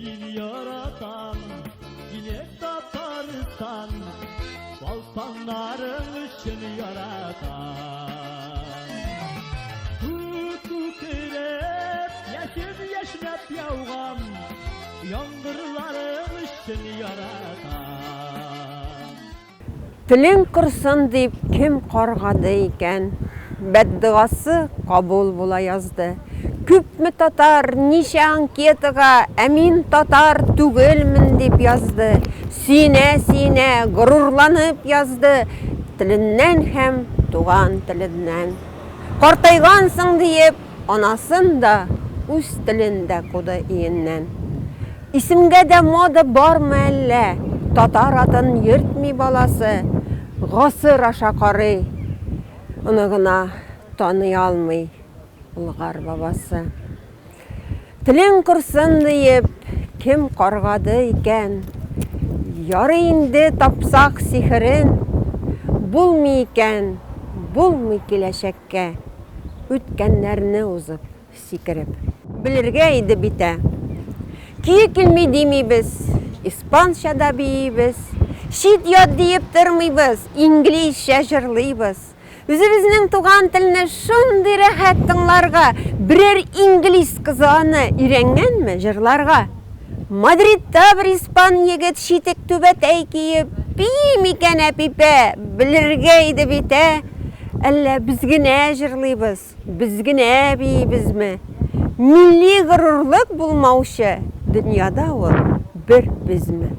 Seni yaratan yine Tataristan, Balkanların için yaratan. Hukuk erep, yaşıp yağgan, yağmurların için yaratan. Тілің құрсын деп кім қорғады екен, бәддұғасы қабыл бола язды. Көпмі татар неше анкетаға әмин татар түгелмін деп язды. Сүйне ғұрурланып язды, тіліннен һәм туған тіліннен. Қартайғансың деп, анасын да өз тілінде қуды иіннен. Исімге де мода бар ма әлі, татар атын ертмей баласы, ғасыр аша қарай, оны ғына таный алмай ұлғар бабасы. Тілің құрсын дейіп, кім қорғады екен, яры инде тапсақ сихірін, бұлмай екен, бұлмай келешекке, өткенлеріні ұзып, секіріп. Білірге еді біте, кие келмей демейбіз, испанша да бейбіз, шит яд дейіп тұрмайбыз, инглизше жырлайбыз. Өзіміздің туған тіліні шындай рәхәт тыңларға, бірер инглиз қызаны үйренген ме жырларға? Мадридта бір испан егет шитек төбет әйкейіп, бейм екен әпипе, білірге еді бите, әлі бізгіне жырлайбыз, бізгіне бейбіз ме? Милли ғұрурлық болмаушы, дүнияда ол бір біз ме?